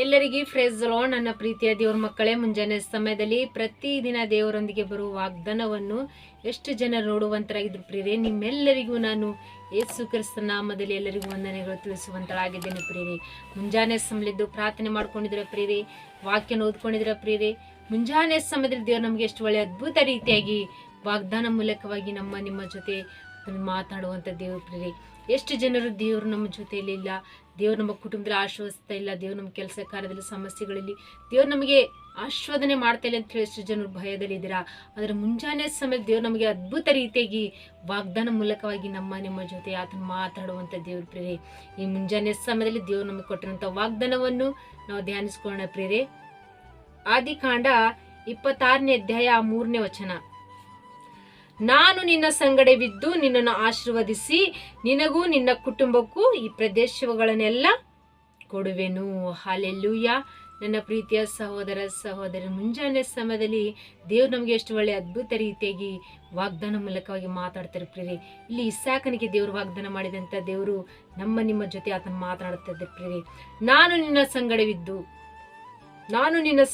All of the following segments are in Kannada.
ಎಲ್ಲರಿಗೂ ಫ್ರೇಸ್ ಲಾರ್ಡ್. ನನ್ನ ಪ್ರೀತಿಯ ದೇವ್ರ ಮಕ್ಕಳೇ, ಮುಂಜಾನೆ ಸಮಯದಲ್ಲಿ ಪ್ರತಿದಿನ ದೇವರೊಂದಿಗೆ ಬರುವ ವಾಗ್ದಾನವನ್ನು ಎಷ್ಟು ಜನರು ನೋಡುವಂತರಾಗಿದ್ರು ಪ್ರಿಯರೇ. ನಿಮ್ಮೆಲ್ಲರಿಗೂ ನಾನು ಯೇಸು ಕ್ರಿಸ್ತ ನಾಮದಲ್ಲಿ ಎಲ್ಲರಿಗೂ ವಂದನೆಗಳು ತಿಳಿಸುವಂತರಾಗಿದ್ದೇನೆ ಪ್ರಿಯರೇ. ಮುಂಜಾನೆ ಸಮಯದ್ದು ಪ್ರಾರ್ಥನೆ ಮಾಡ್ಕೊಂಡಿದ್ರೆ ಪ್ರಿಯರೇ, ವಾಕ್ಯನ ಓದ್ಕೊಂಡಿದ್ರೆ ಪ್ರಿಯರೇ, ಮುಂಜಾನೆ ಸಮಯದಲ್ಲಿ ದೇವ್ರು ನಮಗೆ ಎಷ್ಟು ಒಳ್ಳೆ ಅದ್ಭುತ ರೀತಿಯಾಗಿ ವಾಗ್ದಾನ ಮೂಲಕವಾಗಿ ನಿಮ್ಮ ಜೊತೆ ಮಾತಾಡುವಂಥ ದೇವ್ರ ಪ್ರಿಯರೇ. ಎಷ್ಟು ಜನರು ದೇವರು ನಮ್ಮ ಜೊತೆಯಲ್ಲಿ ಇಲ್ಲ, ದೇವ್ರು ನಮ್ಮ ಕುಟುಂಬದಲ್ಲಿ ಆಶ್ವಾದಿಸ್ತಾ ಇಲ್ಲ, ದೇವ್ರು ನಮ್ಮ ಕೆಲಸ ಕಾರ್ಯದಲ್ಲಿ ಸಮಸ್ಯೆಗಳಲ್ಲಿ ದೇವ್ರು ನಮಗೆ ಆಶ್ವಾದನೆ ಮಾಡ್ತಾ ಇಲ್ಲ ಅಂತ ಹೇಳಿ ಎಷ್ಟು ಜನರು ಭಯದಲ್ಲಿ ಇದ್ದೀರಾ. ಆದರೆ ಮುಂಜಾನೆ ಸಮಯ ದೇವ್ರು ನಮಗೆ ಅದ್ಭುತ ರೀತಿಯಾಗಿ ವಾಗ್ದಾನ ಮೂಲಕವಾಗಿ ನಿಮ್ಮ ಜೊತೆ ಆತನ ಮಾತಾಡುವಂಥ ದೇವ್ರ ಪ್ರಿಯರೇ. ಈ ಮುಂಜಾನೆ ಸಮಯದಲ್ಲಿ ದೇವ್ರು ನಮಗೆ ಕೊಟ್ಟಿರುವಂಥ ವಾಗ್ದಾನವನ್ನು ನಾವು ಧ್ಯಾನಿಸ್ಕೊಳ್ಳೋಣ ಪ್ರಿಯರೇ. ಆದಿಕಾಂಡ 26ನೇ ಅಧ್ಯಾಯ 3ನೇ ವಚನ. ನಾನು ನಿನ್ನ ಸಂಗಡವಿದ್ದು ನಿನ್ನನ್ನು ಆಶೀರ್ವದಿಸಿ ನಿನಗೂ ನಿನ್ನ ಕುಟುಂಬಕ್ಕೂ ಈ ಪ್ರದೇಶಗಳನ್ನೆಲ್ಲ ಕೊಡುವೆನು. ಹಲ್ಲೆಲೂಯಾ. ನನ್ನ ಪ್ರೀತಿಯ ಸಹೋದರ ಸಹೋದರಿ, ಮುಂಜಾನೆ ಸಮಯದಲ್ಲಿ ದೇವ್ರು ನಮಗೆ ಎಷ್ಟು ಒಳ್ಳೆ ಅದ್ಭುತ ರೀತಿಯಾಗಿ ವಾಗ್ದಾನ ಮೂಲಕವಾಗಿ ಮಾತಾಡ್ತಾರೆ ಪ್ರಿಯರೇ. ಇಲ್ಲಿ ಇಸಾಕನಿಗೆ ದೇವ್ರು ವಾಗ್ದಾನ ಮಾಡಿದಂಥ ದೇವರು ನಿಮ್ಮ ಜೊತೆ ಆತನ ಮಾತನಾಡುತ್ತದೆ ಪ್ರಿಯರೇ. ನಾನು ನಿನ್ನ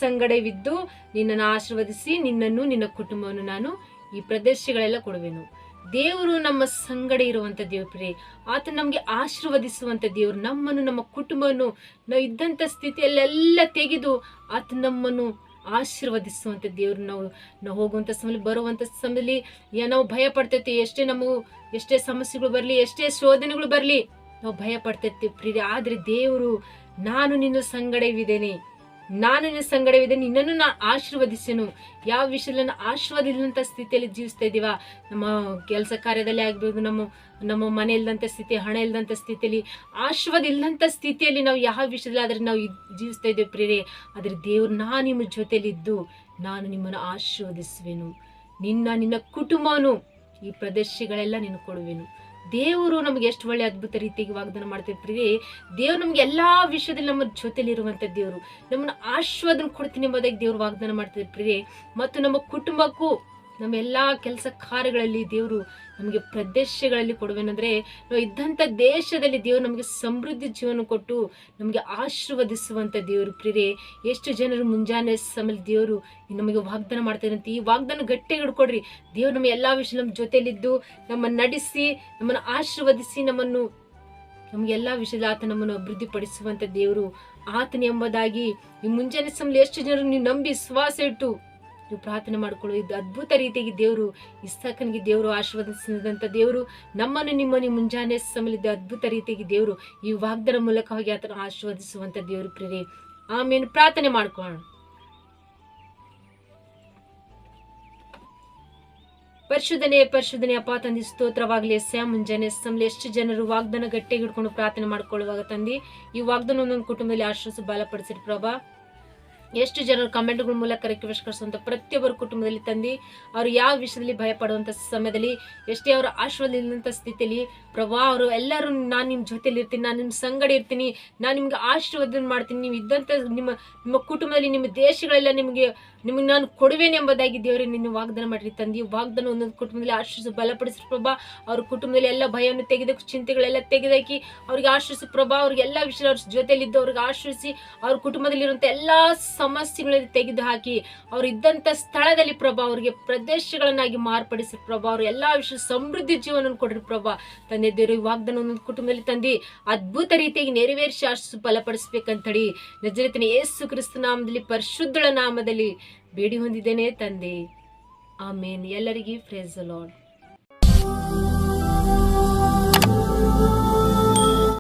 ಸಂಗಡವಿದ್ದು ನಿನ್ನನ್ನು ಆಶೀರ್ವದಿಸಿ ನಿನ್ನನ್ನು ನಿನ್ನ ಕುಟುಂಬವನ್ನು ನಾನು ಈ ಪ್ರದೇಶಗಳೆಲ್ಲ ಕೊಡುವೆನು. ದೇವರು ನಮ್ಮ ಸಂಗಡ ಇರುವಂತ ದೇವ್ರ ಪ್ರಿಯರೇ. ಆತ ನಮ್ಗೆ ಆಶೀರ್ವದಿಸುವಂತ ದೇವ್ರು, ನಮ್ಮನ್ನು ನಮ್ಮ ಕುಟುಂಬವನ್ನು ನಾವು ಇದ್ದಂತ ಸ್ಥಿತಿಯಲ್ಲೆಲ್ಲ ತೆಗೆದು ಆತ ನಮ್ಮನ್ನು ಆಶೀರ್ವದಿಸುವಂತ ದೇವ್ರು. ನಾವು ಹೋಗುವಂತ ಸಮಯದಲ್ಲಿ ಬರುವಂತ ಸಮಯದಲ್ಲಿ ನಾವು ಭಯ ಪಡ್ತೈತಿ, ಎಷ್ಟೇ ಸಮಸ್ಯೆಗಳು ಬರ್ಲಿ, ಎಷ್ಟೇ ಶೋಧನೆಗಳು ಬರ್ಲಿ, ನಾವು ಭಯ ಪಡ್ತೈತಿ ಪ್ರಿಯರೇ. ಆದ್ರೆ ದೇವರು ನಾನು ನಿನ್ನ ಸಂಗಡವಿದ್ದೇನೆ, ನಿನ್ನನ್ನು ನಾನು ಆಶೀರ್ವದಿಸೇನು. ಯಾವ ವಿಷಯದಲ್ಲಿ ಆಶೀರ್ವಾದಿಲ್ಲಂತ ಸ್ಥಿತಿಯಲ್ಲಿ ಜೀವಿಸ್ತಾ ಇದೀವ, ನಮ್ಮ ಕೆಲಸ ಕಾರ್ಯದಲ್ಲಿ ಆಗ್ಬೋದು, ನಮ್ಮ ಮನೆ ಇಲ್ಲದಂತ ಸ್ಥಿತಿ, ಹಣ ಇಲ್ಲದಂತ ಸ್ಥಿತಿಯಲ್ಲಿ, ಆಶೀರ್ವಾದ ಇಲ್ಲದಂತ ಸ್ಥಿತಿಯಲ್ಲಿ ನಾವು ಯಾವ ವಿಷಯದಲ್ಲಿ ಆದ್ರೆ ನಾವು ಜೀವಿಸ್ತಾ ಇದ್ದೇವೆ ಪ್ರಿಯರೇ. ಆದ್ರೆ ದೇವ್ರು ನಾನು ನಿಮ್ಮ ಜೊತೆಲಿದ್ದು ನಾನು ನಿಮ್ಮನ್ನು ಆಶೀರ್ವದಿಸುವೆನು, ನಿನ್ನ ಕುಟುಂಬನು ಈ ಪ್ರದೇಶಗಳೆಲ್ಲ ನಿನ್ನ ಕೊಡುವೆನು. ದೇವರು ನಮಗೆ ಎಷ್ಟು ಒಳ್ಳೆ ಅದ್ಭುತ ರೀತಿಯಾಗಿ ವಾಗ್ದಾನ ಮಾಡ್ತೇವೆ ಪ್ರಿಯರೇ. ದೇವ್ರು ನಮ್ಗೆ ಎಲ್ಲಾ ವಿಷಯದಲ್ಲಿ ನಮ್ಮ ಜೊತೆಲಿ ಇರುವಂತ ದೇವರು, ನಮ್ಮನ್ನ ಆಶೀರ್ವಾದ ಕೊಡ್ತೀನಿ ಎಂಬುದಾಗಿ ದೇವ್ರು ವಾಗ್ದಾನ ಮಾಡ್ತೇವೆ ಪ್ರಿಯರೇ. ಮತ್ತು ನಮ್ಮ ಕುಟುಂಬಕ್ಕೂ ನಮ್ಮ ಎಲ್ಲಾ ಕೆಲಸ ಕಾರ್ಯಗಳಲ್ಲಿ ದೇವರು ನಮಗೆ ಪ್ರದೇಶಗಳಲ್ಲಿ ಕೊಡುವೇನಂದ್ರೆ, ನಾವು ಇದ್ದಂಥ ದೇಶದಲ್ಲಿ ದೇವರು ನಮಗೆ ಸಮೃದ್ಧಿ ಜೀವನ ಕೊಟ್ಟು ನಮಗೆ ಆಶೀರ್ವದಿಸುವಂಥ ದೇವರು ಪ್ರಿಯರೇ. ಎಷ್ಟು ಜನರು ಮುಂಜಾನೆ ಸಮಯ ದೇವರು ನಮಗೆ ವಾಗ್ದಾನ ಮಾಡ್ತಾರಂತೆ. ಈ ವಾಗ್ದಾನ ಗಟ್ಟಿಗೆ ಹಿಡ್ಕೊಡ್ರಿ. ದೇವ್ರು ನಮ್ಮ ಎಲ್ಲಾ ವಿಷಯ ನಮ್ಮ ಜೊತೆಲಿದ್ದು ನಮ್ಮನ್ನು ನಡೆಸಿ, ನಮ್ಮನ್ನು ಆಶೀರ್ವದಿಸಿ, ನಮಗೆಲ್ಲಾ ವಿಷಯದಲ್ಲಿ ಆತ ನಮ್ಮನ್ನು ಅಭಿವೃದ್ಧಿ ಪಡಿಸುವಂತ ದೇವರು ಆತನ ಎಂಬುದಾಗಿ ಈ ಮುಂಜಾನೆ ಸಮಯ ಎಷ್ಟು ಜನರು ನೀವು ನಂಬಿ ವಿಶ್ವಾಸ ಇಟ್ಟು ನೀವು ಪ್ರಾರ್ಥನೆ ಮಾಡ್ಕೊಳ್ಳೋ. ಇದು ಅದ್ಭುತ ರೀತಿಯಾಗಿ ದೇವರು ಇಸಾಕನಿಗೆ ದೇವರು ಆಶೀರ್ವದಿಸಿದಂಥ ದೇವರು ನಿಮ್ಮನ್ನು ಮುಂಜಾನೆ ಸಮಯದ ಅದ್ಭುತ ರೀತಿಯಾಗಿ ದೇವರು ಈ ವಾಗ್ದಾನ ಮೂಲಕವಾಗಿ ಆತನ ಆಶೀರ್ವದಿಸುವಂತ ದೇವರು ಪ್ರಿಯರೇ. ಆಮೇಲೆ ಪ್ರಾರ್ಥನೆ ಮಾಡ್ಕೊಳ್ಳೋಣ. ಪರಿಶುದ್ಧನೇ ಅಪ್ಪ ತಂದಿ ಸ್ತೋತ್ರವಾಗಲಿ. ಮುಂಜಾನೆ ಸಮಯ ಎಷ್ಟು ಜನರು ವಾಗ್ದಾನ ಗಟ್ಟಿಗೆ ಹಿಡ್ಕೊಂಡು ಪ್ರಾರ್ಥನೆ ಮಾಡ್ಕೊಳ್ಳುವಾಗ ತಂದಿ ಈ ವಾಗ್ದಾನ ಒಂದೊಂದು ಕುಟುಂಬದಲ್ಲಿ ಆಶ್ರಯಿಸಿ ಬಲಪಡಿಸಿರಿ ಪ್ರಭಾ. ಎಷ್ಟು ಜನರು ಕಮೆಂಟ್ಗಳ ಮೂಲಕ ರಿಕ್ವೆಸ್ಟ್ ಕಳಿಸುವಂತ ಪ್ರತಿಯೊಬ್ಬರ ಕುಟುಂಬದಲ್ಲಿ ತಂದಿ ಅವ್ರು ಯಾವ ವಿಷಯದಲ್ಲಿ ಭಯ ಪಡುವಂತ ಸಮಯದಲ್ಲಿ, ಎಷ್ಟೇ ಅವರ ಆಶೀರ್ವಾದ ಇಲ್ಲಂತ ಸ್ಥಿತಿಯಲ್ಲಿ ಪ್ರಭಾ, ಅವರು ಎಲ್ಲರೂ ನಾನು ನಿಮ್ಮ ಜೊತೆಲಿ ಇರ್ತೀನಿ, ನಾನು ನಿಮ್ಮ ಸಂಗಡ ಇರ್ತೀನಿ, ನಾನು ನಿಮ್ಗೆ ಆಶೀರ್ವಾದ ಮಾಡ್ತೀನಿ, ನೀವು ಇದ್ದಂಥ ನಿಮ್ಮ ಕುಟುಂಬದಲ್ಲಿ ನಿಮ್ಮ ದೇಶಗಳೆಲ್ಲ ನಿಮಗೆ ನಾನು ಕೊಡುವೇನೆ ಎಂಬುದಾಗಿ ದೇವರೇ ನಿನ್ನ ವಾಗ್ದಾನ ಮಾಡಿರಿ ತಂದಿ. ವಾಗ್ದಾನ ಒಂದೊಂದು ಕುಟುಂಬದಲ್ಲಿ ಆಶ್ರಯಿಸಿ ಬಲಪಡಿಸಿ ಪ್ರಭಾ. ಅವ್ರ ಕುಟುಂಬದಲ್ಲಿ ಎಲ್ಲ ಭಯವನ್ನು ತೆಗೆದು, ಚಿಂತೆಗಳೆಲ್ಲ ತೆಗೆದಾಕಿ ಅವ್ರಿಗೆ ಆಶ್ರಯಿಸಿ ಪ್ರಭಾ. ಅವ್ರಿಗೆ ಎಲ್ಲ ವಿಷಯ ಅವ್ರ ಜೊತೆಲಿದ್ದು ಅವ್ರಿಗೆ ಆಶ್ರಯಿಸಿ, ಅವ್ರ ಕುಟುಂಬದಲ್ಲಿರುವಂಥ ಎಲ್ಲಾ ಸಮಸ್ಯೆಗಳಲ್ಲಿ ತೆಗೆದು ಹಾಕಿ ಅವ್ರು ಇದ್ದಂಥ ಸ್ಥಳದಲ್ಲಿ ಪ್ರಭಾ ಅವ್ರಿಗೆ ಪ್ರದೇಶಗಳನ್ನಾಗಿ ಮಾರ್ಪಡಿಸಿ ಪ್ರಭಾ. ಅವ್ರು ಎಲ್ಲಾ ವಿಷಯ ಸಮೃದ್ಧಿ ಜೀವನ ಕೊಡ್ರಿ ಪ್ರಭಾ. ತಂದೆ ದೇವರು ಈ ವಾಗ್ದಾನ ಒಂದೊಂದು ಕುಟುಂಬದಲ್ಲಿ ತಂದಿ ಅದ್ಭುತ ರೀತಿಯಾಗಿ ನೆರವೇರಿಸಿ ಆಶ್ರಯಿಸಿ ಬಲಪಡಿಸ್ಬೇಕಂತೇಳಿ ನಜರೇತಿನ ಯೇಸು ಕ್ರಿಸ್ತ ನಾಮದಲ್ಲಿ ಪರಿಶುದ್ಧಳ ನಾಮದಲ್ಲಿ ಬೇಡಿ ಹೊಂದಿದ್ದೇನೆ ತಂದೆ. ಆಮೇನ್. ಎಲ್ಲರಿಗೂ ಪ್ರೇಸ್ ದ ಲಾರ್ಡ್.